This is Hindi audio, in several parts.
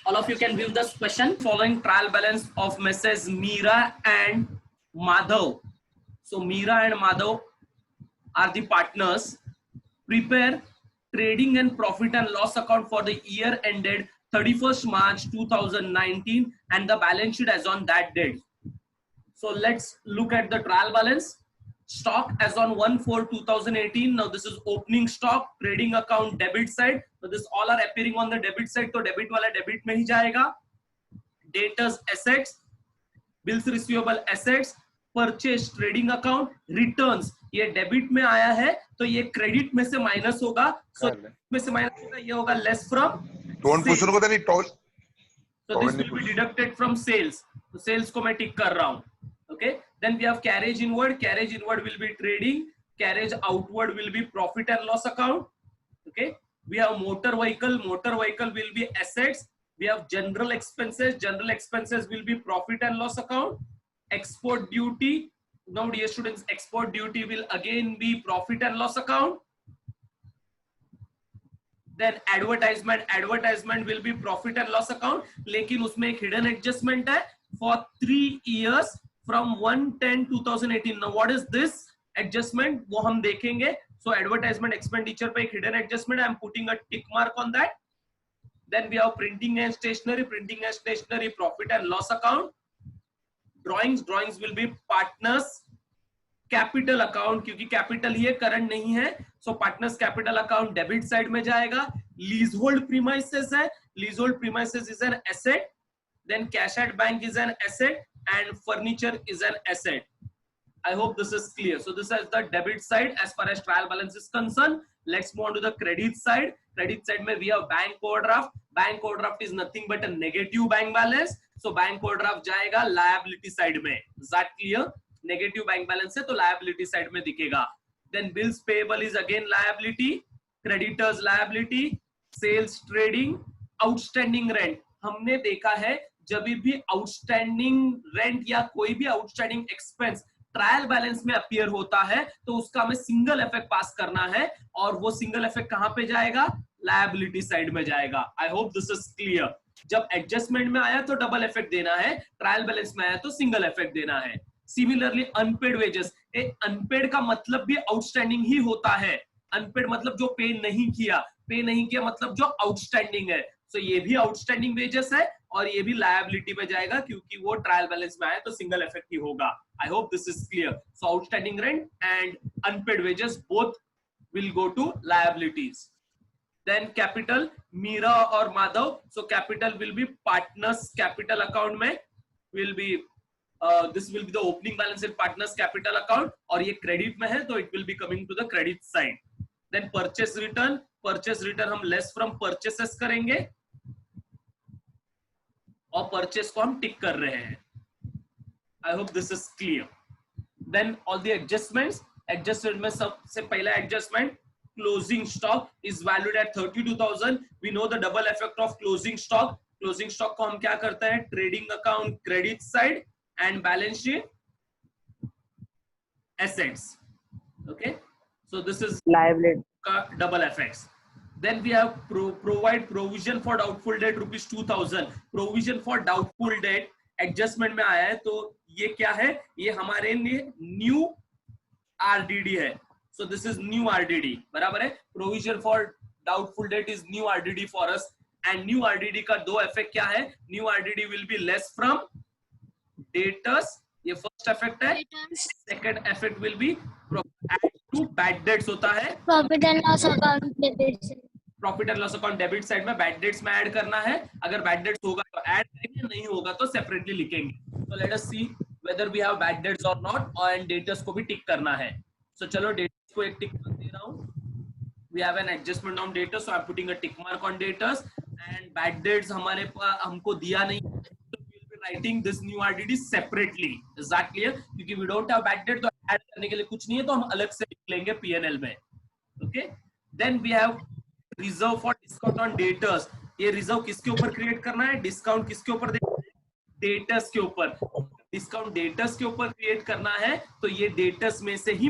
all of you can view this question. Following trial balance of Mrs. Meera and Madhav. So Meera and Madhav are the partners. Prepare trading and profit and loss account for the year ended 31st March 2019 and the balance sheet as on that date. So let's look at the trial balance. Stock as on 1/4/2018. Now this is opening stock, trading account debit side. So this all are appearing on the debit side. तो debit वाला debit में ही जाएगा. Debtors assets, bills receivable assets, purchase trading account, returns. ये debit में आया है तो ये credit में से minus होगा. So में से minus होगा ये होगा less from. Don't push को नहीं toll. So this will be deducted from sales. तो sales को मैं tick कर रहा हूँ. Okay. Then we have carriage inward. Carriage inward will be trading. Carriage outward will be profit and loss account. Okay. We have motor vehicle. Motor vehicle will be assets. We have general expenses. General expenses will be profit and loss account. Export duty. Now, dear students, export duty will again be profit and loss account. Then advertisement. Advertisement will be profit and loss account. लेकिन उसमें एक hidden adjustment है for 3 years. From 1/10/2018. Now what is this adjustment? वो हम देखेंगे. So advertisement expenditure पे एक hidden adjustment. I am putting a tick mark on that. Then we have printing and stationery. Printing and stationery profit and loss account. Drawings. Drawings will be partners capital account क्योंकि capital ही है current नहीं है. So partners capital account debit side में जाएगा. Leasehold premises है. Leasehold premises is an asset. Then cash at bank is an asset. And furniture is an asset. I hope this is clear. So this is the debit side as far as trial balance is concerned. Let's move on to the credit side. Credit side mein we have bank overdraft. Bank overdraft is nothing but a negative bank balance. So bank overdraft जाएगा liability side में. Is that clear? Negative bank balance है तो liability side में दिखेगा. Then bills payable is again liability. Creditors liability. Sales trading. Outstanding rent. हमने देखा है जब भी आउटस्टैंडिंग रेंट या कोई भी आउटस्टैंडिंग एक्सपेंस ट्रायल बैलेंस में अपीयर होता है तो उसका हमें सिंगल इफेक्ट पास करना है और वो सिंगल इफेक्ट कहां पे जाएगा? लायबिलिटी साइड में जाएगा. आई होप दिस इज क्लियर. जब एडजस्टमेंट में आया तो डबल इफेक्ट देना है, ट्रायल बैलेंस में आया तो सिंगल इफेक्ट देना है. Similarly unpaid wages. अनपेड का मतलब भी आउटस्टैंडिंग ही होता है. अनपेड मतलब जो पे नहीं किया मतलब जो आउटस्टैंडिंग है. तो ये भी आउटस्टैंडिंग वेजेस है और ये भी लायबिलिटी में जाएगा क्योंकि वो ट्रायल बैलेंस में आया तो सिंगल इफेक्ट ही होगा. I hope this is clear. So outstanding rent and unpaid wages both will go to liabilities. Then capital Meera और Madhav. So capital will be partners capital account में will be this will be the opening balance in partners capital account और ये क्रेडिट में है तो it will be coming to the credit side. Then purchase return. Purchase return हम लेस फ्रॉम परचेसेस करेंगे और परचेस को हम टिक कर रहे हैं. I hope this is clear. Then all the adjustments. Adjustment में सबसे पहला adjustment closing stock is valued at 32,000. We know the double effect of closing stock. Closing stock को हम क्या करते हैं? Trading account credit side and balance sheet assets. Okay. So this is liability का double effects. Then we have provide provision for doubtful debt rupees 2,000. Provision for doubtful debt adjustment में आया है तो ये क्या है? ये हमारे लिए new RDD है. So this is new RDD. बराबर है? Provision for doubtful debt is new RDD for us. And new RDD का दो effect क्या है? New RDD will be less from debtors. ये first effect है. Second effect will be add to bad debts होता है. Profit and loss account debit से. Profit and loss account debit side में बैड डेट्स में ऐड करना है. अगर बैड डेट्स होगा तो ऐड करेंगे, नहीं होगा तो सेपरेटली लिखेंगे. तो let us see whether we have bad debts और नॉट. एंड डेटर्स को भी टिक करना है. सो चलो डेटर्स को एक टिक मार्क दे रहा हूं. We have an adjustment on debtors so I am putting a tick mark on debtors. And bad debts हमारे पास हमको दिया नहीं तो we will be writing this new RDD separately. Is that clear? क्योंकि we don't have bad debt तो ऐड करने के लिए कुछ नहीं है तो हम अलग से लिख लेंगे पीएनएल में. Okay. Then we have reserve for discount on debtors. ये रिजर्व किसके ऊपर क्रिएट करना है? डिस्काउंट किसके ऊपर देना है? डेटर्स के ऊपर. डिस्काउंट डेटर्स के ऊपर क्रिएट करना है तो ये डेटर्स में से ही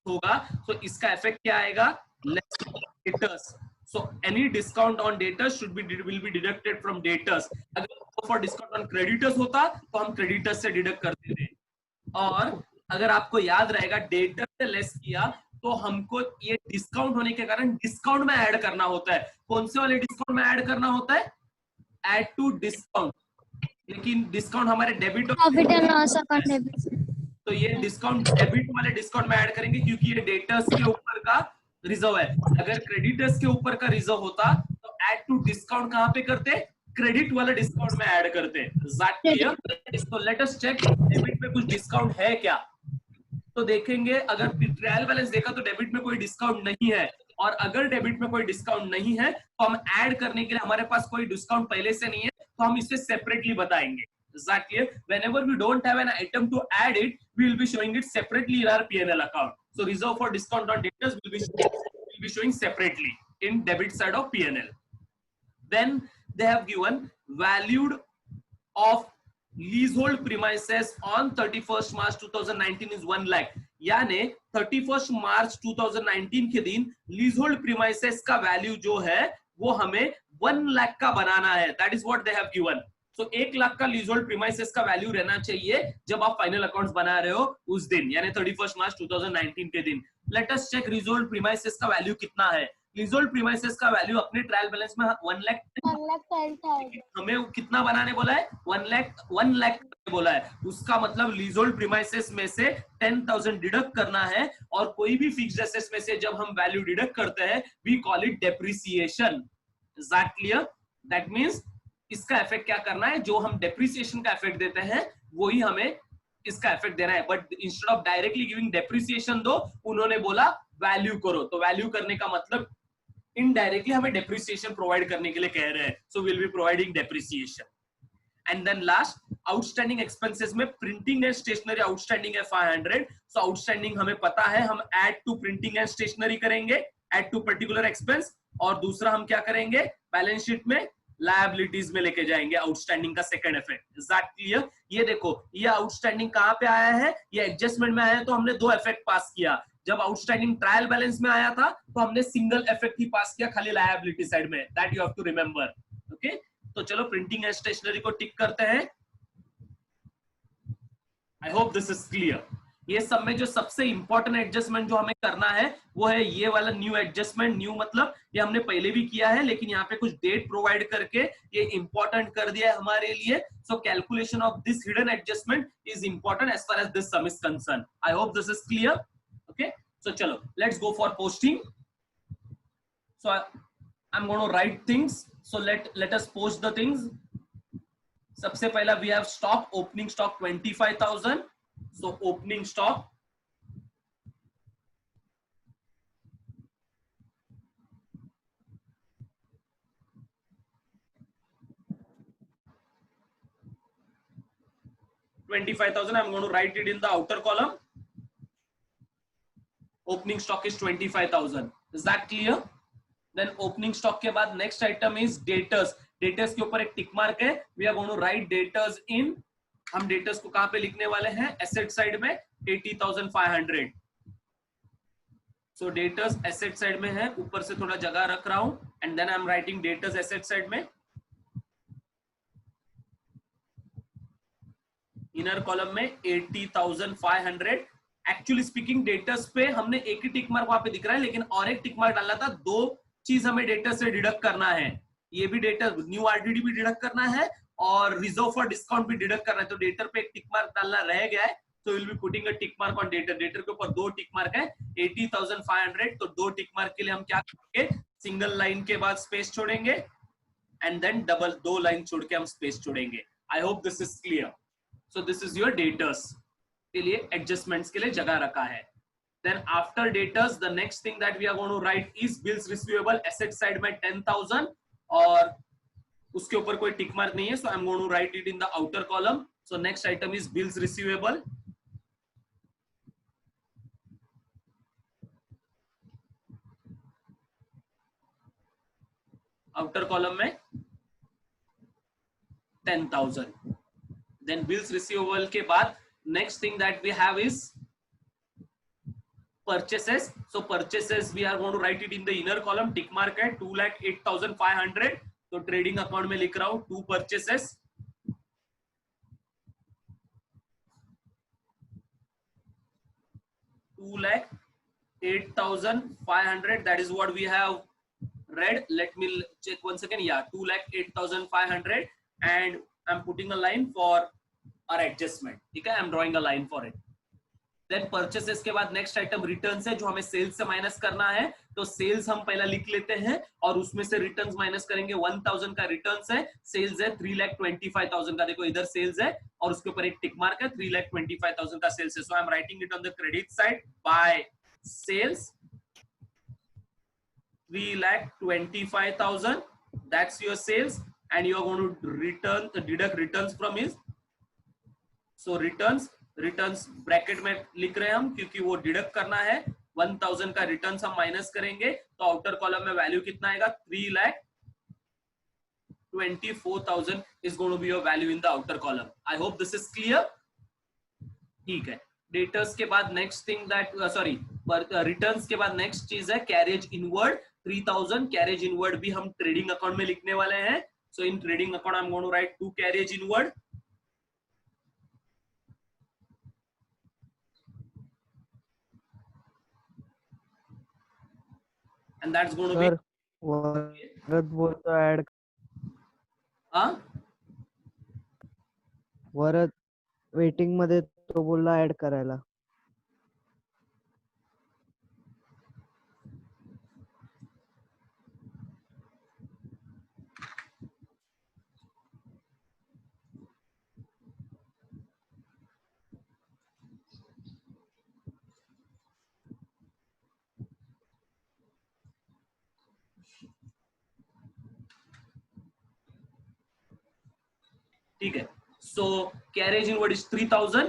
होगा. तो इसका इफेक्ट क्या आएगा? Less debtors. So any discount on debtors will be deducted from debtors. अगर for discount on creditors होता तो हम creditors से deduct करते थे. और अगर आपको याद रहेगा डेटर से लेस किया तो हमको ये डिस्काउंट होने के कारण डिस्काउंट में ऐड करना होता है. कौन से वाले डिस्काउंट में ऐड करना होता है? Add to discount. लेकिन डिस्काउंट हमारे डेबिट और profit and loss account debit. तो ये डिस्काउंट डेबिट वाले डिस्काउंट में ऐड करेंगे क्योंकि ये डेटर्स के ऊपर का रिजर्व है. अगर क्रेडिटर्स के ऊपर का रिजर्व होता तो ऐड टू डिस्काउंट कहां पे करते? क्रेडिट वाले डिस्काउंट में ऐड करते. तो लेट अस चेक डेबिट में कुछ डिस्काउंट है क्या. तो देखेंगे अगर ट्रायल बैलेंस देखा तो डेबिट में कोई डिस्काउंट नहीं है. और अगर डेबिट में कोई डिस्काउंट नहीं है तो हम ऐड करने के लिए हमारे पास कोई डिस्काउंट पहले से नहीं है तो हम इसे सेपरेटली बताएंगे. Exactly. Whenever we don't have an item to add it, we will be showing it separately in our P&L account. So reserve for discount on debtors will be showing separately in debit side of P&L. Then they have given valued of leasehold premises on 31st March 2019 is 1 lakh. यानी 31st March 2019 के दिन leasehold premises का वैल्यू जो है वो हमें 1 लाख का बनाना है. That is what they have given. So 1 lakh का लीजहोल्ड प्रीमाइसेस का वैल्यू रहना चाहिए जब आप फाइनल अकाउंट्स बना रहे हो उस दिन यानी 31 मार्च 2019 के दिन. Let us check leasehold premises का वैल्यू कितना है. लीजहोल्ड प्रीमाइसेस का वैल्यू अपने ट्रायल बैलेंस में 1 लाख. हमें कितना बनाने बोला है? 1 लाख बोला है. उसका मतलब लीजहोल्ड प्रीमाइसेस में से 10,000 डिडक्ट करना है और कोई भी फिक्स्ड एसेट्स में से जब हम वैल्यू डिडक्ट करते हैं we call it depreciation. Is that clear? That means इसका इफेक्ट क्या करना है? जो हम डेप्रिसिएशन का इफेक्ट देते हैं वही हमें इसका इफेक्ट देना है. But instead of directly giving depreciation दो उन्होंने बोला वैल्यू करो. तो वैल्यू करने का मतलब इनडायरेक्टली हमें डेप्रिसिएशन प्रोवाइड करने के लिए कह रहे हैं. So will be providing depreciation. And then last outstanding expenses में प्रिंटिंग एंड स्टेशनरी आउटस्टैंडिंग है 500. सो आउटस्टैंडिंग हमें पता है हम add to printing and stationery करेंगे ऐड टू पर्टिकुलर एक्सपेंस. और दूसरा हम क्या करेंगे? बैलेंस शीट में लायबिलिटीज में लेके जाएंगे आउटस्टैंडिंग का second effect. Is that clear? ये देखो ये आउटस्टैंडिंग कहां पे आया है? ये एडजस्टमेंट में आया है. तो हमने दो इफेक्ट पास किया. जब आउटस्टैंडिंग ट्रायल बैलेंस में आया था तो हमने सिंगल इफेक्ट ही पास किया खाली लायबिलिटी साइड में. That you have to remember. Okay तो चलो प्रिंटिंग एंड स्टेशनरी को टिक करते हैं. I hope this is clear. ये सब में जो सबसे इंपॉर्टेंट एडजस्टमेंट जो हमें करना है वो है ये वाला न्यू एडजस्टमेंट. न्यू मतलब ये हमने पहले भी किया है लेकिन यहाँ पे कुछ डेट प्रोवाइड करके ये इंपॉर्टेंट कर दिया है हमारे लिए. So calculation of this hidden adjustment is important as far as this sum is concern. I hope this is clear. Okay so चलो let's go for posting. So I am going to write things. So let us post the things. सबसे पहला we have stock. Opening stock 25,000. So opening stock 25,000. I'm going to write it in the outer column. Opening stock is 25,000. Is that clear? Then opening stock के बाद next item is debtors. Debtors के ऊपर एक tick mark है. We are going to write debtors in. हम debtors को कहां पे लिखने वाले हैं? Asset side में 80,500. So debtors asset side में है. ऊपर से थोड़ा जगह रख रहा हूं. And then I'm writing debtors asset side में. इनर कॉलम में 80,500. एक्चुअली स्पीकिंग डेटर्स पे हमने एक ही टिक मार्क वहां पे दिख रहा है लेकिन और एक टिक मार्क डालना था. दो चीज हमें डेटर से डिडक्ट करना है. ये भी डेटर न्यू आरडीडी भी डिडक्ट करना है और रिजर्व फॉर डिस्काउंट भी डिडक्ट करना है. तो डेटर पे एक टिक मार्क डालना रह गया है. तो will be putting a tick mark on debtor. Debtor के ऊपर दो टिक मार्क है 80,500. तो दो टिक मार्क के लिए हम क्या करेंगे? सिंगल लाइन के बाद स्पेस छोड़ेंगे एंड देन डबल दो लाइन छोड़ के हम स्पेस छोड़ेंगे. आई hope this is clear. So this is your debtors के लिए adjustments के लिए जगह रखा है. Then after debtors, the next thing that we are going to write is bills receivable. Asset side में 10,000 और उसके ऊपर कोई tick mark नहीं है. So I'm going to write it in the outer column. So next item is bills receivable. Outer column में 10,000. Then bills receivable के बाद next thing that we have is purchases. So purchases we are going to write it in the inner column. Tick mark है 2,08,500. तो trading account में लिख रहा हूँ 2 purchases. $2,08,500. That is what we have read. Let me check once again. Yeah, 2,08,500, and I'm putting a line for our adjustment. ठीक है, I'm drawing a line for it. Then purchases के बाद next item returns है जो हमें sales से minus करना है. तो sales हम पहला लिख लेते हैं और उसमें से returns minus करेंगे. 1,000 का returns है, sales है 3,25,000 का. देखो इधर sales है और उसके ऊपर एक tick mark है, 3,25,000 का sales है. So I'm writing it on the credit side by sales 3,25,000. That's your sales, and you are going to deduct returns from it. So returns bracket में लिख रहे हैं हम क्योंकि वो डिडक्ट करना है. 1,000 का रिटर्न्स हम माइनस करेंगे तो आउटर कॉलम में वैल्यू कितना आएगा? 3,24,000 is going to be your value in the outer column. I hope this is clear. ठीक है. डेटर्स के बाद नेक्स्ट थिंग दैट रिटर्न्स के बाद नेक्स्ट चीज है कैरेज इनवर्ड. 3,000 कैरेज इनवर्ड भी हम ट्रेडिंग अकाउंट में लिखने वाले हैं. So in trading account I am going to write 2 carriage inward. And that's going to be Varad बोलतो ऍड वरद वेटिंग मध्ये तो बोलला ऍड करायला. ठीक है. So carriage inward is 3,000.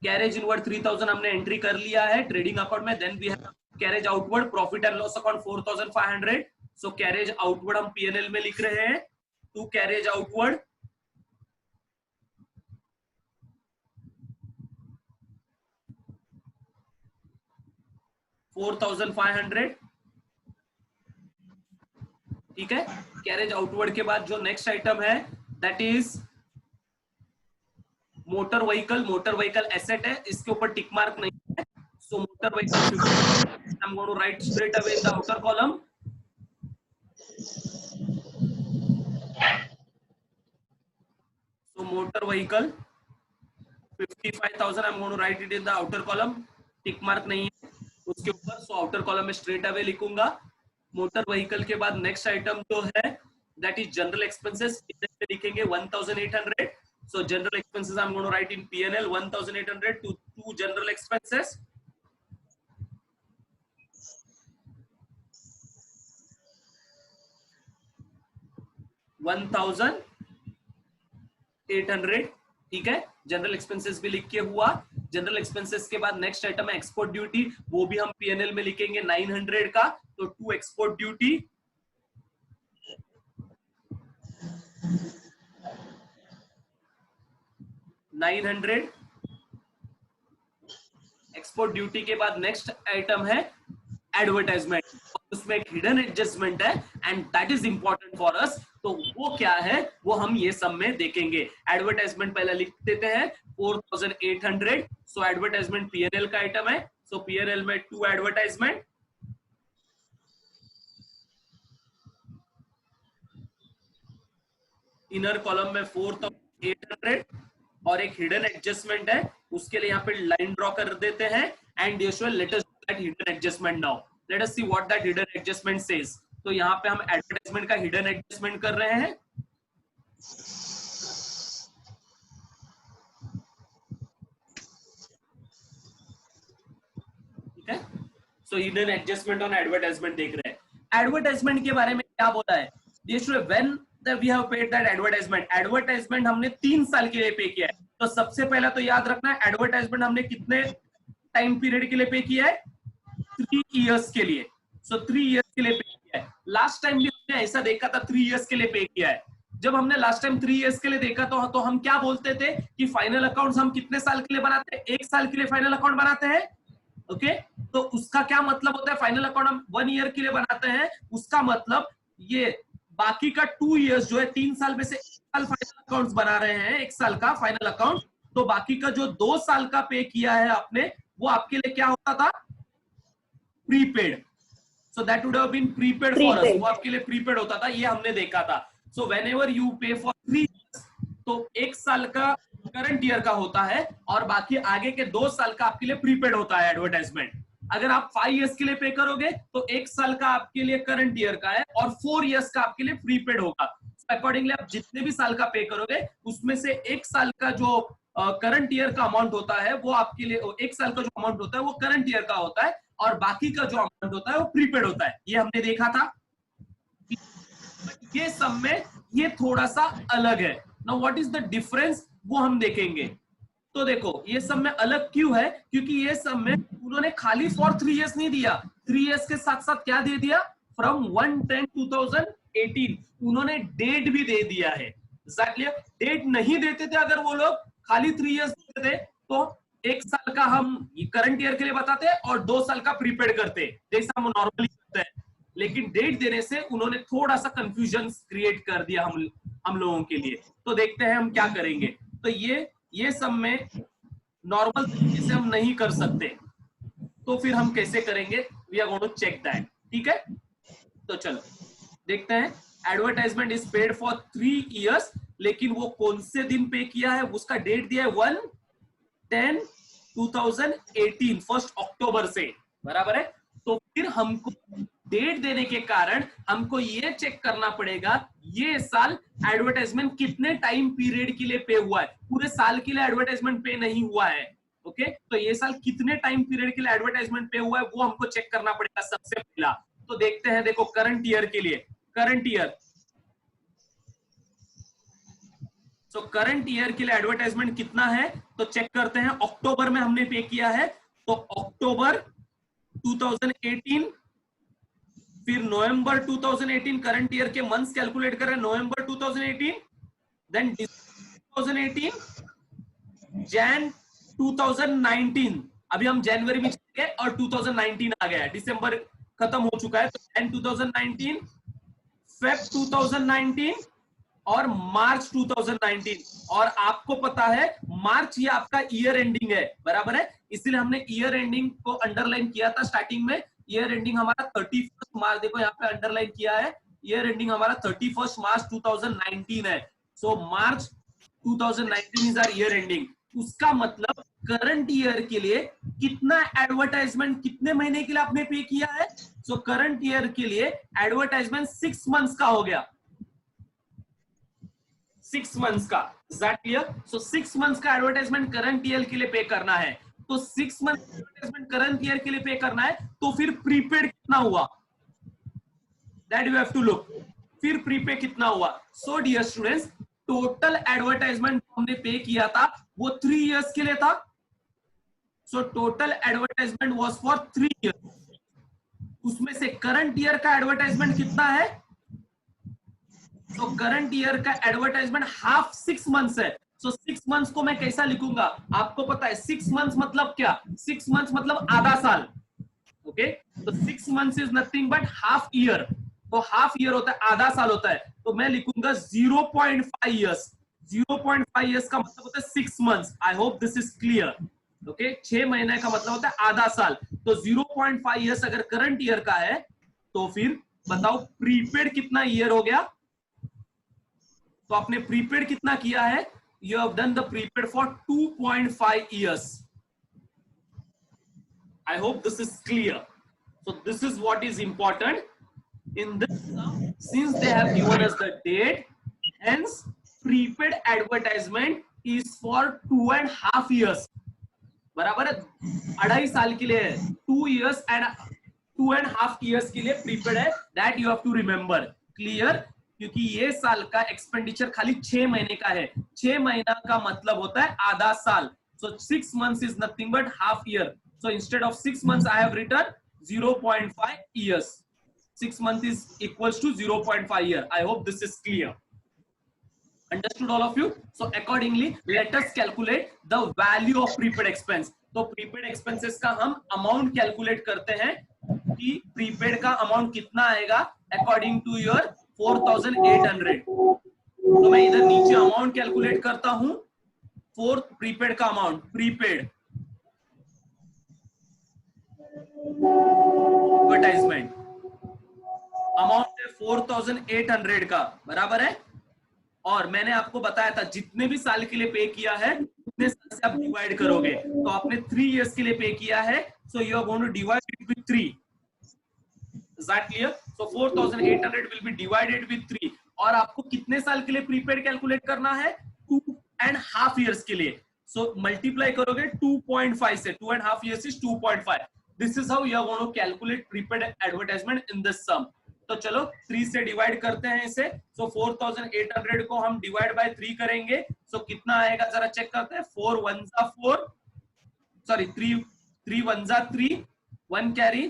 Carriage inward 3,000 हमने एंट्री कर लिया है ट्रेडिंग अकाउंट में. Then we have carriage outward profit and loss account 4,500. So carriage outward हम पीएनएल में लिख रहे हैं. To carriage outward $4,500. ठीक है. कैरेज आउटवर्ड के बाद जो नेक्स्ट आइटम है that is motor vehicle asset है. इसके ऊपर टिक मार्क नहीं है. So motor vehicle I am going to write straight away in the outer column. So motor vehicle 55,000 I am going to write it in the outer column. Tick mark नहीं है उसके ऊपर. सो आउटर कॉलम में स्ट्रेट अवे लिखूंगा. मोटर व्हीकल के बाद नेक्स्ट आइटम जो है दैट इज जनरल एक्सपेंसेस. लिखेंगे 1,800. So general expenses I'm going to write in P&L 1,800 to 2 general expenses. $1,800. ठीक है. जनरल एक्सपेंसेस भी लिख के हुआ. जनरल एक्सपेंसेस के बाद नेक्स्ट आइटम है एक्सपोर्ट ड्यूटी. वो भी हम P&L में लिखेंगे 900 का. तो 2 एक्सपोर्ट ड्यूटी. $900 एक्सपोर्ट ड्यूटी के बाद नेक्स्ट आइटम है एडवर्टाइजमेंट. उसमें एक हिडन एडजस्टमेंट है and that is important for us. तो वो क्या है वो हम ये सब में देखेंगे. एडवर्टाइजमेंट पहले लिख देते हैं 4,800. सो एडवर्टाइजमेंट पीएनएल का आइटम है. सो पीएनएल में 2 एडवर्टाइजमेंट. इनर कॉलम में 4,800 और एक हिडन एडजस्टमेंट है. उसके लिए यहाँ पे लाइन ड्रॉ कर देते हैं. And let us do that hidden adjustment now. Late us see what that hidden adjustment says. तो यहाँ पे हम एडवर्टाइजमेंट का हिडन एडजस्टमेंट कर रहे हैं. ठीक है. सो हिडन एडजस्टमेंट ऑन एडवर्टाइजमेंट देख रहे हैं. एडवर्टाइजमेंट के बारे में क्या बोला है? When we have paid that advertisement हमने 3 साल के लिए पे किया है. तो सबसे पहला तो याद रखना है एडवर्टाइजमेंट हमने कितने टाइम पीरियड के लिए पे किया है? 3 इयर्स के लिए. सो 3 इयर्स के लिए पे किया है. लास्ट टाइम भी हमने ऐसा देखा था 3 इयर्स के लिए पे किया है. जब हमने लास्ट टाइम 3 इयर्स के लिए देखा तो हम क्या बोलते थे कि फाइनल अकाउंट्स हम कितने साल के लिए बनाते हैं? 1 साल के लिए फाइनल अकाउंट बनाते हैं. ओके तो उसका क्या मतलब होता है, फाइनल अकाउंट हम 1 ईयर के लिए बनाते हैं, उसका मतलब ये बाकी का 2 इयर्स जो है 3 साल में से 1 साल फाइनल अकाउंट्स बना रहे हैं, 1 साल का फाइनल अकाउंट, तो बाकी का जो 2 साल का पे किया है आपने वो आपके लिए क्या होता था, prepaid. So that would have been prepaid for us. वो आपके लिए प्रीपेड होता था, ये हमने देखा था. So whenever you pay for 3 years, तो 1 साल का करंट ईयर का होता है और बाकी आगे के 2 साल का आपके लिए प्रीपेड होता है एडवर्टाइजमेंट. अगर आप 5 इयर्स के लिए पे करोगे तो 1 साल का आपके लिए करंट ईयर का है और 4 इयर्स का आपके लिए प्रीपेड होगा. अकॉर्डिंगली आप जितने भी साल का पे करोगे उसमें से 1 साल का जो करंट ईयर का अमाउंट होता है वो आपके लिए, 1 साल का जो अमाउंट होता है वो करंट ईयर का होता है और बाकी का जो अमाउंट होता है वो प्रीपेड होता है. ये हमने देखा था. ये सब में ये थोड़ा सा अलग है. Now what is the difference वो हम देखेंगे. तो देखो ये सब में अलग क्यों है, क्योंकि ये सब में उन्होंने खाली फॉर 3 इयर्स नहीं दिया, 3 इयर्स के साथ साथ क्या दे दिया, फ्रॉम 1/10/2018 उन्होंने डेट भी दे दिया है. एग्जैक्टली डेट नहीं देते थे अगर वो लोग, खाली 3 इयर्स देते थे तो 1 साल का हम करंट ईयर के लिए बताते और 2 साल का प्रीपेड करते जैसा हम नॉर्मली करते हैं. लेकिन डेट देने से उन्होंने थोड़ा सा कंफ्यूजन क्रिएट कर दिया हम लोगों के लिए. तो देखते हैं हम क्या करेंगे. तो ये सब में नॉर्मल तरीके से हम नहीं कर सकते, तो फिर हम कैसे करेंगे, we are going to check that. ठीक है, तो चलो देखते हैं. Advertisement is paid for 3 years, लेकिन वो कौन से दिन पे किया है, उसका डेट दिया है 1/10/2018, 1 अक्टूबर से, बराबर है. तो फिर हमको डेट देने के कारण हमको ये चेक करना पड़ेगा ये साल एडवर्टाइजमेंट कितने टाइम पीरियड के लिए पे हुआ है. पूरे साल के लिए एडवर्टाइजमेंट पे नहीं हुआ है. ओके तो ये साल कितने टाइम पीरियड के लिए एडवर्टाइजमेंट पे हुआ है वो हमको चेक करना पड़ेगा सबसे पहला. तो देखते हैं, देखो करंट ईयर के लिए, करंट ईयर, तो करंट ईयर के लिए एडवर्टाइजमेंट कितना है तो चेक करते हैं. अक्टूबर में हमने पे किया है तो अक्टूबर 2018, फिर नवंबर 2018, करंट ईयर के मंथ्स कैलकुलेट कर रहे हैं, नवंबर 2018, देन 2018, जैन 2019, अभी हम जनवरी में चले गए और 2019 आ गया, दिसंबर खत्म हो चुका है. तो जैन 2019, फेब 2019 और मार्च 2019. और आपको पता है मार्च ये आपका ईयर एंडिंग है, बराबर है, इसलिए हमने ईयर एंडिंग को अंडरलाइन किया था स्टार्टिंग में. ईयर एंडिंग हमारा 31 मार्च, देखो यहाँ पे अंडरलाइन किया है, ईयर एंडिंग हमारा 31 मार्च 2019 है. सो मार्च 2019 इज आवर ईयर एंडिंग. उसका मतलब करंट ईयर के लिए कितना एडवर्टाइजमेंट कितने महीने के लिए आपने पे किया है. सो करंट ईयर के लिए एडवर्टाइजमेंट 6 मंथ्स का हो गया, 6 मंथ्स का. Is that clear? So 6 months का एडवर्टाइजमेंट करंट ईयर के लिए पे करना है. तो 6 मंथ एडवर्टाइजमेंट करंट ईयर के लिए पे करना है, तो फिर प्रीपेड कितना हुआ, that you have to look. फिर प्रीपेड कितना हुआ. So dear students, total advertisement हमने पे किया था वो 3 इयर्स के लिए था. So total advertisement was for 3 years. उसमें से करंट ईयर का एडवर्टाइजमेंट कितना है, तो करंट ईयर का एडवर्टाइजमेंट हाफ 6 मंथ्स है. सो 6 मंथ्स को मैं कैसा लिखूंगा, आपको पता है 6 मंथ्स मतलब क्या, 6 मंथ्स मतलब आधा साल. ओके तो 6 months is nothing but half year. तो हाफ ईयर होता है, आधा साल होता है. तो मैं लिखूंगा 0.5 इयर्स. 0.5 इयर्स का मतलब होता है 6 months. I hope this is clear. Okay 6 महीने का मतलब होता है आधा साल. तो 0.5 इयर्स अगर करंट ईयर का है तो फिर बताओ प्रीपेड कितना ईयर हो गया. तो आपने प्रीपेड कितना किया है, you have done the prepaid for 2.5 years. I hope this is clear. So this is what is important in this sum, since they have given us the date, hence prepaid advertisement is for 2.5 years. बराबर है, 2.5 साल के लिए 2 years and 2.5 years के लिए prepaid है. That you have to remember. Clear? क्योंकि ये साल का एक्सपेंडिचर खाली 6 महीने का है. 6 महीना का मतलब होता है आधा साल. So 6 months is nothing but half year. So instead of 6 months I have written 0.5 years. 6 months is equals to 0.5 year. I hope this is clear. Understood all of you? So accordingly let us calculate the value of prepaid expense. तो प्रीपेड एक्सपेंसेस का हम अमाउंट कैलकुलेट करते हैं कि प्रीपेड का अमाउंट कितना आएगा अकॉर्डिंग टू योर 4800। तो मैं इधर नीचे अमाउंट कैलकुलेट करता हूं, फोर्थ प्रीपेड का अमाउंट, प्रीपेड एडवर्टाइजमेंट अमाउंट है 4800 का, बराबर है। और मैंने आपको बताया था जितने भी साल के लिए पे किया है उतने साल से आप डिवाइड करोगे। तो आपने 3 इयर्स के लिए पे किया है, so you are going to divide it with 3। Is that clear? So 4800 will be divided with 3। और आपको कितने साल के लिए प्रीपेड कैलकुलेट करना है? 2.5 इयर्स के लिए। सो मल्टीप्लाई करोगे 2.5 से, 2.5 years is 2.5। This is how you are going to calculate prepaid advertisement in this sum. तो चलो 3 से डिवाइड करते हैं इसे। सो 4800 को हम डिवाइड बाय 3 करेंगे, सो कितना आएगा जरा चेक करते हैं। 4 1 4, sorry 3 1 3, 1 carry,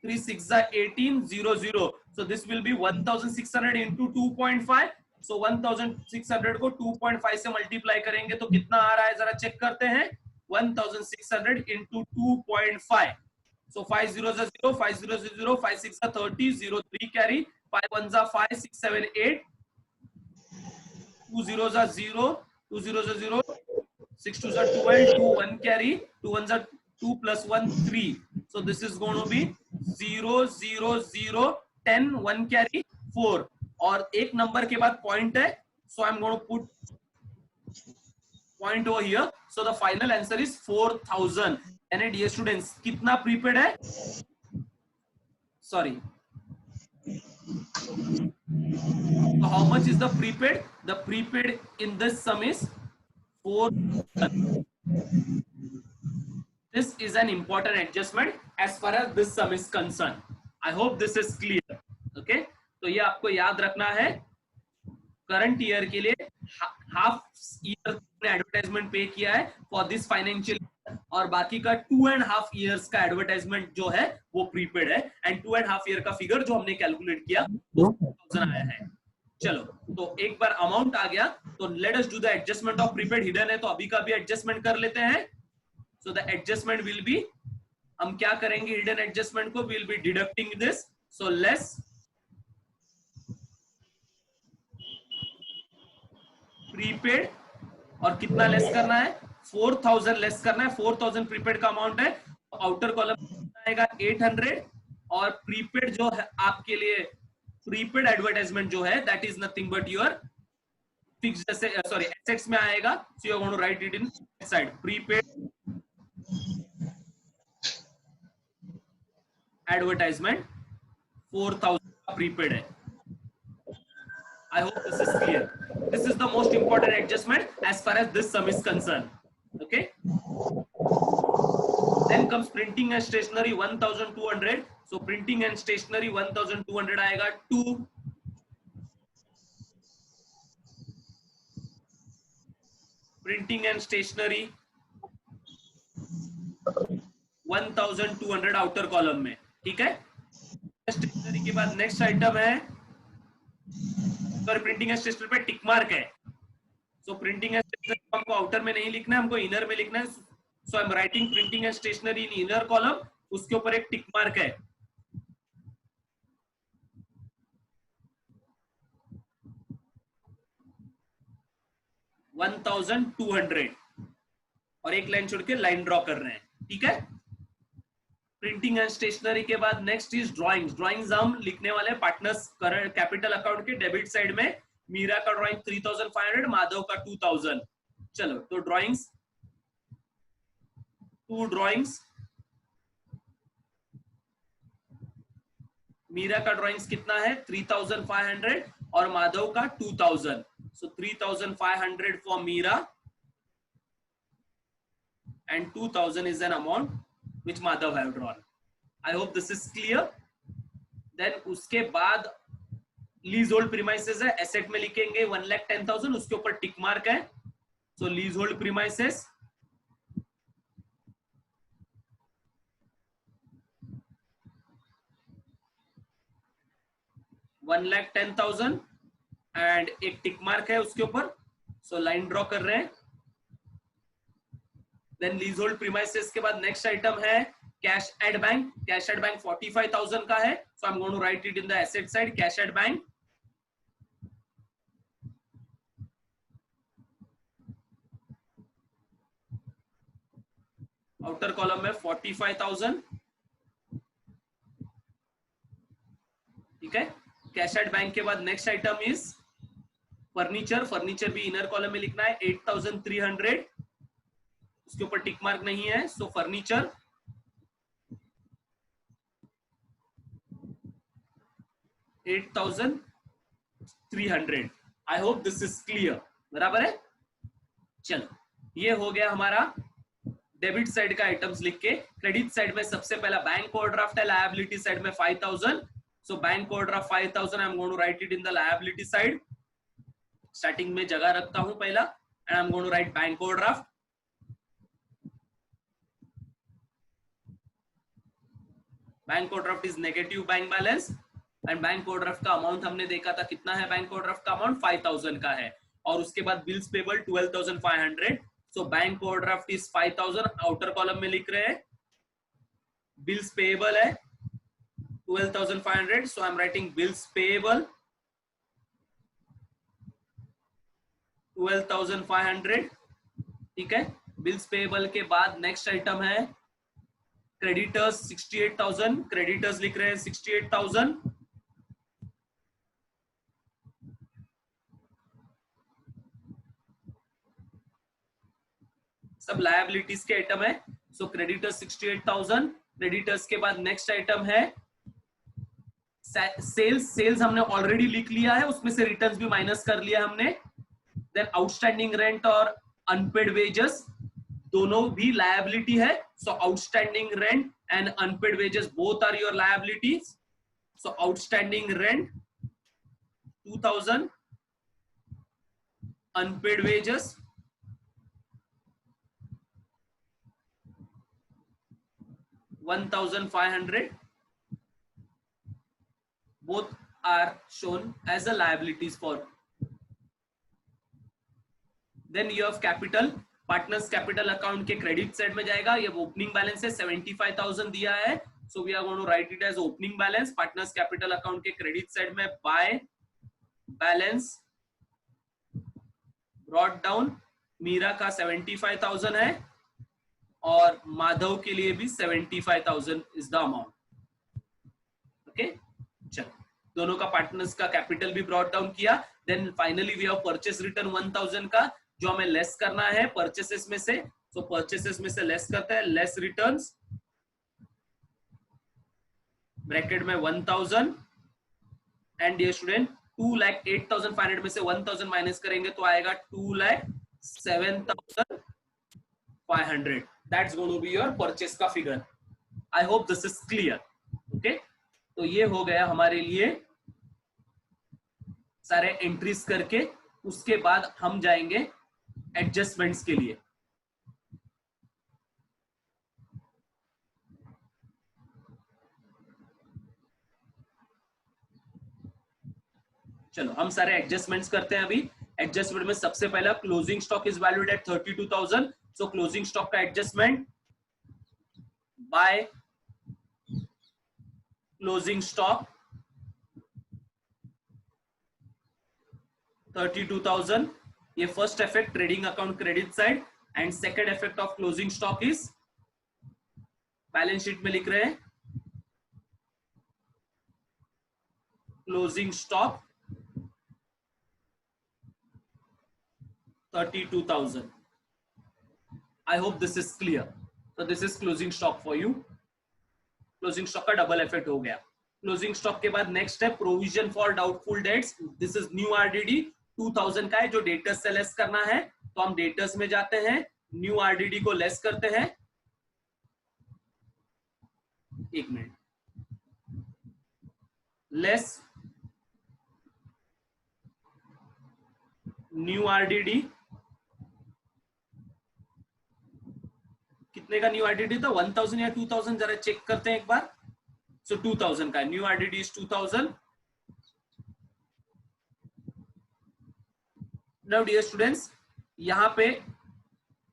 3 6 18, 0 0। So this will B 1600 into 2.5। सो 1600 को 2.5 से मल्टीप्लाई करेंगे तो कितना आ रहा है जरा चेक करते हैं। 1600 into 2.5। So 5 zeros are 0, 5 zeros is 0, 5 6 are 30, 0 3 carry, 5 1s are 5, 6 7 8, 2 zeros are 0, 2 zeros are 0, 6 2s are 12, 2 1 carry, 2 1s are 2 plus 1 3. So this is going to be 0 0 0 10, 1 carry 4 और एक नंबर के बाद पॉइंट है, so I'm going to put point over here. So the final answer is 4000. यानी डियर स्टूडेंट्स कितना प्रीपेड है? Sorry, how much is the prepaid? The prepaid in this sum is 4000. This is an important adjustment as far as this sum is concerned. I hope this is clear. Okay, तो ये आपको याद रखना है। करंट ईयर के लिए हाफ ईयर एडवर्टाइजमेंट पे किया है फॉर दिस फाइनेंशियल, और बाकी का 2.5 इयर्स का एडवर्टाइजमेंट जो है वो प्रीपेड है। एंड 2.5 ईयर का फिगर जो हमने कैलकुलेट किया वो 4000 आया है। चलो, तो एक बार अमाउंट आ गया तो let us do the adjustment of prepaid. Hidden है तो अभी का भी एडजस्टमेंट कर लेते हैं। So the adjustment will be, हम क्या करेंगे हिडन एडजस्टमेंट को, will be deducting this. So less prepaid, और कितना लेस करना है? 4000 लेस करना है। 4000 प्रीपेड का अमाउंट है, तो आउटर कॉलम आएगा 800, और प्रीपेड जो है आपके लिए प्रीपेड एडवर्टाइजमेंट जो है that is nothing but your fixed, sorry assets में आएगा। So you are going to write it in side, prepaid advertisement 4000 का प्रीपेड है। I hope this is clear. This is the most important adjustment as far as this sum is concerned. Okay. Then comes printing and stationery 1200. So printing and stationery 1200 आएगा 2. Printing and stationery 1200 outer column में, ठीक है। स्टेशनरी के बाद नेक्स्ट आइटम है, प्रिंटिंग एंड स्टेशनरी पे टिक मार्क है। सो प्रिंटिंग एंड स्टेशनरी हमको आउटर में नहीं लिखना है, हमको इनर में लिखना है। So I am writing printing and stationery in inner column, उसके ऊपर एक टिक मार्क है। $1200 और एक लाइन छोड़ के लाइन ड्रॉ कर रहे हैं, ठीक है। प्रिंटिंग एंड स्टेशनरी के बाद नेक्स्ट इज ड्राइंग्स। ड्राइंग्स हम लिखने वाले पार्टनर्स करंट कैपिटल अकाउंट के डेबिट साइड में। मीरा का ड्राइंग 3500, माधव का 2000। चलो, तो ड्राइंग्स, 2 ड्राइंग्स, मीरा का ड्राइंग्स कितना है 3500 और माधव का 2000। सो 3500 for Meera and 2000 is an amount which Madhav have drawn. I hope this is clear. Then उसके बाद leasehold premises है, asset में लिखेंगे 1,10,000, उसके ऊपर टिक मार्क है। So leasehold premises 1,10,000 एंड एक टिक मार्क है उसके ऊपर। सो लाइन ड्रॉ कर रहे हैं। देन लीज होल्ड प्रीमाइसेस के बाद नेक्स्ट आइटम है cash at bank. Cash at bank 45,000 का है, so I am going to write it in the asset side. Cash at bank outer column में 45,000. ठीक है. कैश एट बैंक के बाद next item is furniture. Furniture भी इनर कॉलम में लिखना है 8,300. उसके ऊपर टिक मार्क नहीं है, so furniture 8,300. I hope this is clear. बराबर है. चलो, ये हो गया हमारा डेबिट साइड का आइटम्स लिख के. क्रेडिट साइड में सबसे पहला बैंक ओवरड्राफ्ट है. लायबिलिटी साइड में 5,000. So bank overdraft 5,000 I am going to write it in the liability side. Starting में जगह रखता हूं पहला, and I am going to write bank overdraft. Bank overdraft is negative bank balance, and bank overdraft का अमाउंट हमने देखा था कितना है. बैंक ओवरड्राफ्ट का अमाउंट 5,000 का है. और उसके बाद bills payable 12,500. So bank overdraft is 5,000. Outer column में लिख रहे हैं बिल्स पेबल है 12,500. So I am writing bills payable 12,500. ठीक है. बिल्स पेबल के बाद नेक्स्ट आइटम है क्रेडिटर्स 68,000. क्रेडिटर्स लिख रहे हैं 68,000. सब लायबिलिटीज के आइटम है. So creditors 68,000. क्रेडिटर्स के बाद नेक्स्ट आइटम है सेल्स. सेल्स हमने ऑलरेडी लिख लिया है, उसमें से रिटर्न्स भी माइनस कर लिया हमने. देन आउटस्टैंडिंग रेंट और अनपेड वेजेस दोनों भी लायबिलिटी है. So outstanding rent and unpaid wages both are your liabilities. So outstanding rent 2,000, unpaid wages 1,500. both are shown as a liabilities for. Then you have capital. Partners capital account के क्रेडिट साइड में जाएगा. ये ओपनिंग बैलेंस है 75,000 दिया है. So we are going to write it as opening balance. Partners capital account के क्रेडिट साइड में by balance brought down. Meera का 75,000 है और माधव के लिए भी 75,000 इज द अमाउंट. ओके. चलो, दोनों का पार्टनर्स का कैपिटल भी ब्रॉट डाउन किया. Then finally we have purchase return 1,000 का जो हमें लेस करना है परचेसेस में से. सो परचेसेस में से लेस करते हैं, लेस रिटर्न्स ब्रैकेट में 1,000. एंड डियर स्टूडेंट 2,08,500 में से 1,000 माइनस करेंगे तो आएगा 2,07,500. That's going to be your purchase का figure. I hope this is clear. Okay. तो ये हो गया हमारे लिए सारे एंट्रीज करके. उसके बाद हम जाएंगे एडजस्टमेंट्स के लिए. चलो, हम सारे एडजस्टमेंट्स करते हैं अभी. एडजस्टमेंट में सबसे पहला closing stock is valued at 32,000. So closing stock का एडजस्टमेंट बाय क्लोजिंग स्टॉक 32,000. ये first effect trading account credit side. And second effect of closing stock is balance sheet में लिख रहे हैं closing stock 32,000. I hope this is clear. So this is closing stock for you. Closing stock का डबल इफेक्ट हो गया. क्लोजिंग स्टॉक के बाद नेक्स्ट है provision for doubtful debts. This is new RDD 2,000 का है जो डेटर्स से लेस करना है. तो हम डेटर्स में जाते हैं, न्यू आरडीडी को लेस करते हैं. एक मिनट. Less new RDD. कितने का न्यू आरडीडी था? 1,000 या 2,000? जरा चेक करते हैं एक बार. सो 2,000 का new RDD is 2,000. Now dear students, यहां पे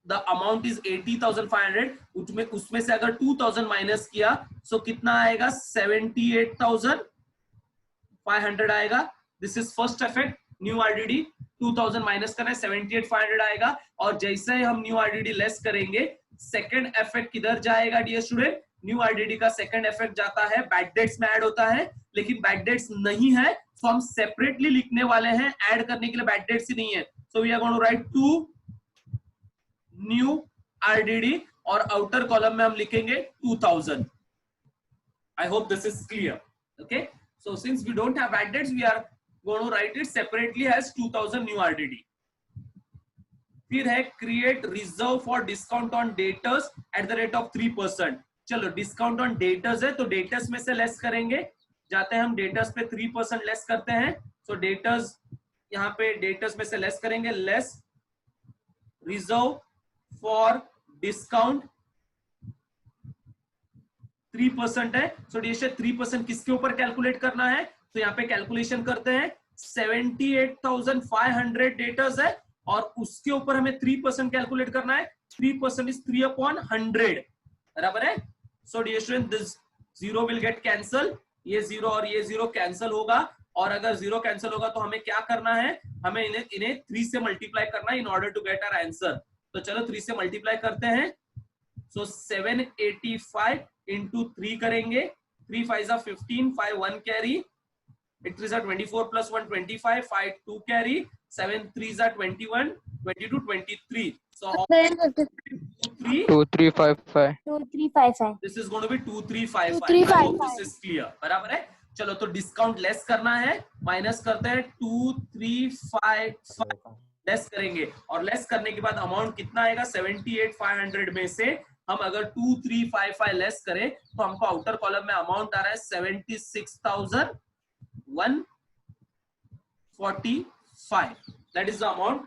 द अमाउंट इज 80,500, उसमें से अगर 2,000 माइनस किया सो कितना आएगा 78,500 आएगा. This is first effect. New RDD 2,000 minus करना है 78,500 आएगा. और जैसे ही हम न्यू आरडीडी लेस करेंगे सेकंड इफेक्ट किधर जाएगा डियर स्टूडेंट? न्यू आरडीडी का सेकंड इफेक्ट जाता है बैड डेट्स में ऐड होता है, लेकिन बैड डेट्स नहीं है तो हम सेपरेटली लिखने वाले हैं. ऐड करने के लिए बैड डेट्स ही नहीं है. So we are going to write to new RDD और आउटर कॉलम में हम लिखेंगे 2000. I hope this is clear. Okay, so since we don't have bad debts we are going to write it separately as 2000 new RDD. फिर है create reserve for discount on debtors at the rate of 3%. चलो डिस्काउंट ऑन डेटर्स है तो डेटर्स में से लेस करेंगे. जाते हैं हम डेटर्स पे 3% लेस करते हैं. सो डेटर्स यहाँ पे डेटर्स में से लेस करेंगे. लेस रिजर्व फॉर डिस्काउंट 3% है. सो ये 3% किसके ऊपर कैलकुलेट करना है? तो यहाँ पे कैलकुलेशन करते हैं 78,500 डेटर्स है और उसके ऊपर हमें 3% कैलकुलेट करना है. 3% इज 3/100. बराबर है. So dear student this zero will get cancel. ये जीरो और ये जीरो कैंसल होगा. और अगर जीरो कैंसल होगा तो हमें क्या करना है? हमें इन्हें 3 से मल्टीप्लाई करना है in order to get our answer. तो चलो 3 से मल्टीप्लाई करते हैं. सो 785 इंटू 3 करेंगे. 3 5 15, 5 1 carry, 8 3 24 plus 1 25, 5 2 carry, 7 3 21, 22 23. So 2355. 2355. this is going to be 2355. 2355. I hope this is clear. बराबर है. चलो तो डिस्काउंट लेस करना है. माइनस करते हैं 2355 लेस करेंगे और लेस करने के बाद अमाउंट कितना आएगा? 78,500 में से हम अगर 2355 लेस करें तो हमको आउटर कॉलम में अमाउंट आ रहा है 76,145. That is the amount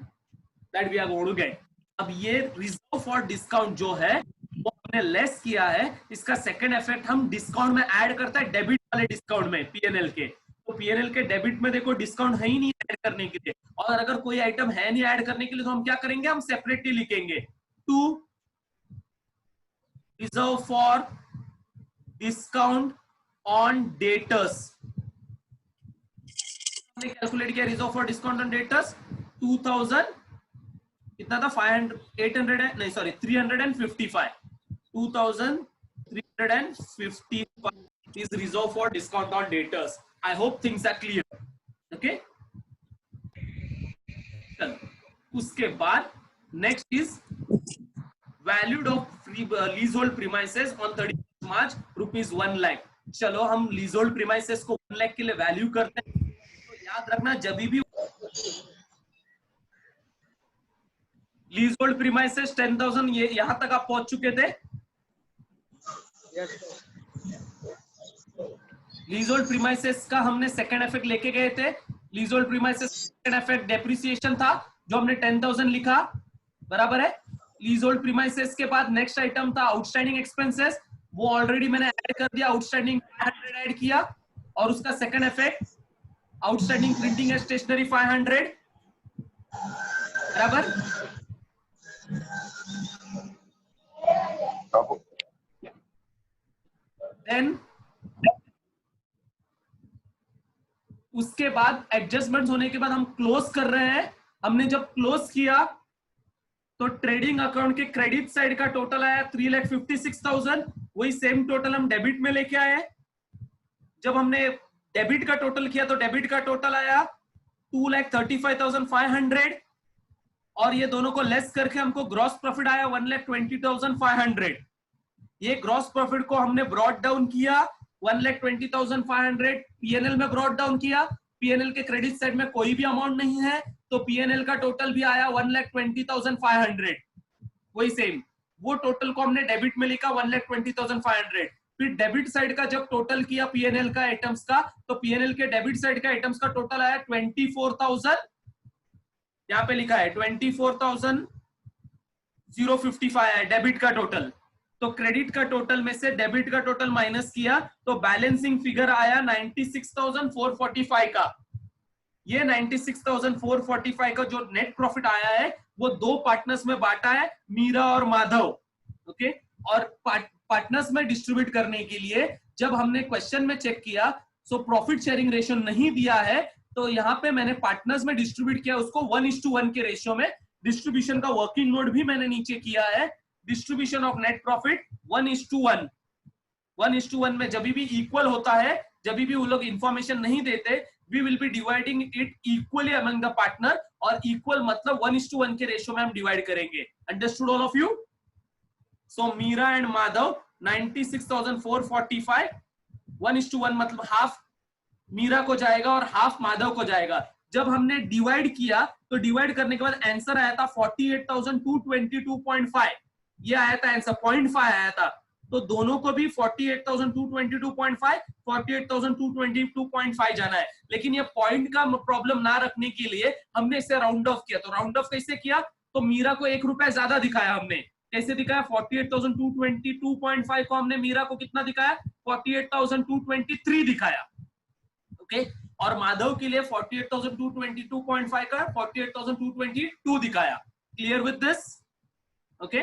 that we are going to get. अब ये रिजर्व फॉर डिस्काउंट जो है वो हमने लेस किया है. इसका सेकंड इफेक्ट हम डिस्काउंट में ऐड करता है डेबिट वाले डिस्काउंट में पीएनएल के. तो पीएनएल के डेबिट में देखो डिस्काउंट है ही नहीं ऐड करने के लिए. और अगर कोई आइटम है नहीं ऐड करने के लिए तो हम क्या करेंगे? हम सेपरेटली लिखेंगे to reserve for discount on debtors. हमने कैलकुलेट किया reserve for discount on debtors 2000 कितना था? 500 800 है नहीं sorry 355. 2355 is reserved for discount on debtors. I hope things are clear. Okay. उसके बाद next is valued of leasehold premises on 31st March ₹1 lakh. चलो हम leasehold premises को 1 लाख के लिए वैल्यू करते हैं. तो याद रखना जब भी leasehold premises 10,000 ये यहां तक आप पहुंच चुके थे. लीजोल्ड प्रीमाइसेस का हमने सेकंड इफेक्ट लेके गए थे. लीजोल्ड प्रीमाइसेस सेकंड इफेक्ट डेप्रिसिएशन था जो हमने 10,000 लिखा. बराबर है. लीजोल्ड प्रीमाइसेस के बाद नेक्स्ट आइटम था आउटस्टैंडिंग एक्सपेंसेस. वो ऑलरेडी मैंने ऐड कर दिया. आउटस्टैंडिंग 500 ऐड किया और उसका second effect outstanding printing and stationery 500. बराबर. देन उसके बाद एडजस्टमेंट्स होने के बाद हम क्लोज कर रहे हैं. हमने जब क्लोज किया तो ट्रेडिंग अकाउंट के क्रेडिट साइड का टोटल आया 3,56,000. वही सेम टोटल हम डेबिट में लेके आए. जब हमने डेबिट का टोटल किया तो डेबिट का टोटल आया 2,35,500 और ये दोनों को लेस करके हमको ग्रॉस प्रॉफिट आया 1,20,500. ये ग्रॉस प्रॉफिट को हमने ब्रॉट डाउन किया 1,20,500. पीएनएल में ब्रॉट डाउन किया. पीएनएल के क्रेडिट साइड में कोई भी अमाउंट नहीं है तो पीएनएल का टोटल भी आया 1,20,500. वही सेम वो टोटल को हमने डेबिट में लिखा 1,20,500. फिर डेबिट साइड का जब टोटल किया पीएनएल का आइटम्स का तो पीएनएल के डेबिट साइड का आइटम्स का टोटल आया 24,000. यहाँ पे लिखा है 24,055 है डेबिट का टोटल. तो क्रेडिट का टोटल में से डेबिट का टोटल माइनस किया तो बैलेंसिंग फिगर आया 96,445 का. ये 96,445 का जो नेट प्रॉफिट आया है वो दो पार्टनर्स में बांटा है, मीरा और माधव। ओके, और पार्टनर्स में डिस्ट्रीब्यूट करने के लिए जब हमने क्वेश्चन में चेक किया सो प्रॉफिट शेयरिंग रेशियो नहीं दिया है, तो यहाँ पे मैंने पार्टनर्स में डिस्ट्रीब्यूट किया उसको 1:1 के रेशियो में। डिस्ट्रीब्यूशन का वर्किंग नोट भी मैंने नीचे किया है, डिस्ट्रीब्यूशन ऑफ नेट प्रॉफिट 1:1। 1:1 में जब भी इक्वल होता है, जब भी वो लोग इंफॉर्मेशन नहीं देते, we will be dividing it equally among the partner, और इक्वल मतलब 1:1 के रेशियो में हम डिवाइड करेंगे। Understood all of you? So Meera and Madhav 96,445, 1:1 मतलब हाफ मीरा को जाएगा और हाफ माधव को जाएगा। जब हमने डिवाइड किया तो डिवाइड करने के बाद आंसर आया था 48,222.5, ये आया था आंसर, 0.5 आया था। तो दोनों को भी 48,222.5, 48,222.5 जाना है। लेकिन ये पॉइंट का प्रॉब्लम ना रखने के लिए हमने इसे राउंड ऑफ किया। तो राउंड ऑफ कैसे किया? तो मीरा को 1 रुपया ज्यादा दिखाया हमने। कैसे दिखाया? 48,222.5 को हमने मीरा को कितना दिखाया? 48,223 दिखाया। ओके, और माधव के लिए 48,222.5 का 48,222 दिखाया। Clear with this? Okay,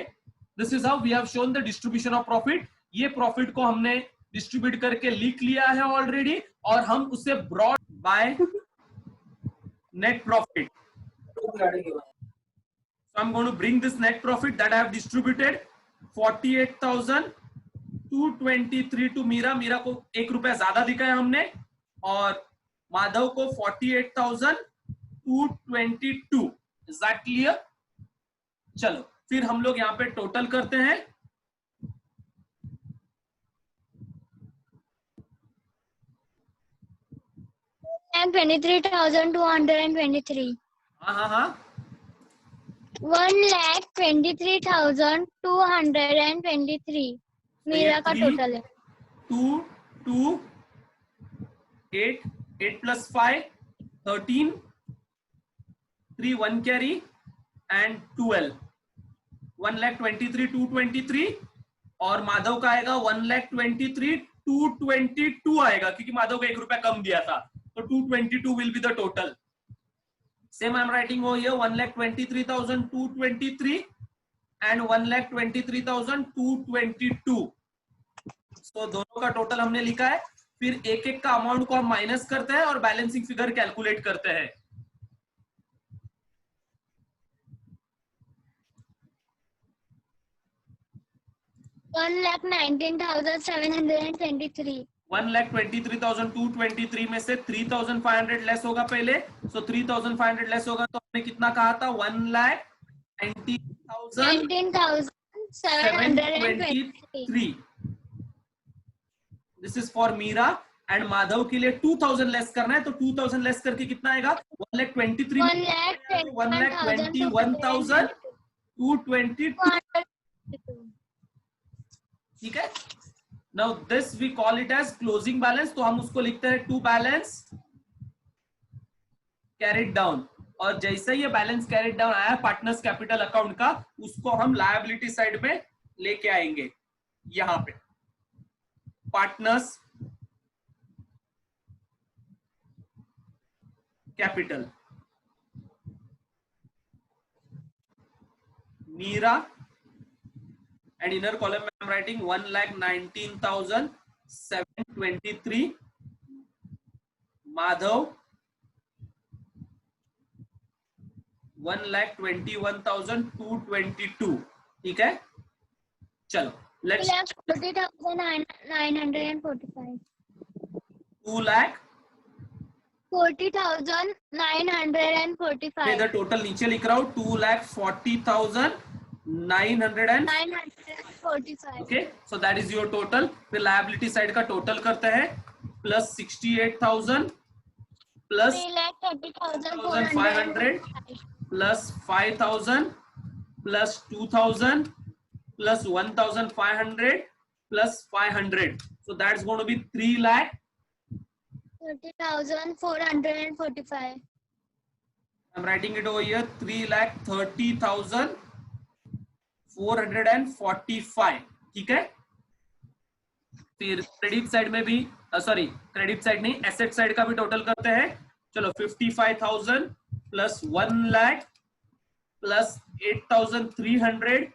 this is how we have shown the distribution of profit. ये प्रॉफिट को हमने डिस्ट्रीब्यूट करके लिख लिया है ऑलरेडी, और हम उसे brought by net profit. So I'm going to bring this net profit that I have distributed 48,223 to Meera. Meera को 1 रुपया ज्यादा दिखाया हमने, और माधव को 48,222। Is that clear? चलो फिर हम लोग यहाँ पे टोटल करते हैं। And 23,223. हाँ 1,23,223 मीरा का टोटल है। 2 2 8 8 plus 5 13 3 1 carry and 12 1,23,223, और माधव का आएगा 1,23,222 आएगा, क्योंकि माधव को 1 रुपया कम दिया था। तो 222 will be the total. Same I'm writing over here, 1,23,223 and 1,23,222. So दोनों का टोटल हमने लिखा है। फिर एक एक का अमाउंट को हम माइनस करते हैं और बैलेंसिंग फिगर कैलकुलेट करते हैं। $1,19,723. 1,23,223 में से 3,500 लेस होगा पहले। सो 3,500 लेस होगा तो हमने कितना कहा था? 1,19,723। This is for Meera. And Madhav के लिए 2,000 लेस करना है, तो 2,000 लेस करके कितना आएगा? 1,21,222। ठीक है। Now this we call it as closing balance, तो हम उसको लिखते हैं टू बैलेंस कैरिड डाउन। और जैसे ये बैलेंस कैरिड डाउन आया पार्टनर्स कैपिटल अकाउंट का, उसको हम लायबिलिटी साइड में लेके आएंगे। यहां पे partners capital, Meera, and inner column I am writing 1,19,723, Madhav 1,21,222। ठीक है, चलो लेट्स 2,40,945. 2,40,945। इधर टोटल नीचे लिख रहा हूं 2,40,945। Okay, so that is your total. फिर लायबिलिटी साइड का टोटल करते हैं, plus 68,000 plus 3,500 plus 5,000 plus 2,000 plus 1,500 plus 500, so that's going to be 3,30,445. I'm writing it over here, 3,30,445। ठीक है। फिर क्रेडिट साइड में भी सॉरी क्रेडिट साइड नहीं, एसेट साइड का भी टोटल करते हैं। चलो 55,000 plus 1 lakh plus 8,300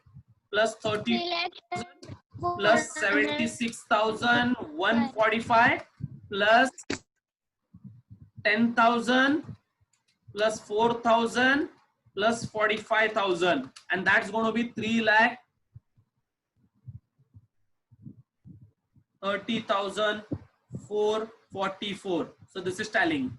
plus 30 3 lakh plus 76,145 plus 10,000 plus 4,000 plus 45,000, and that's going to be 3,30,444. So this is tallying.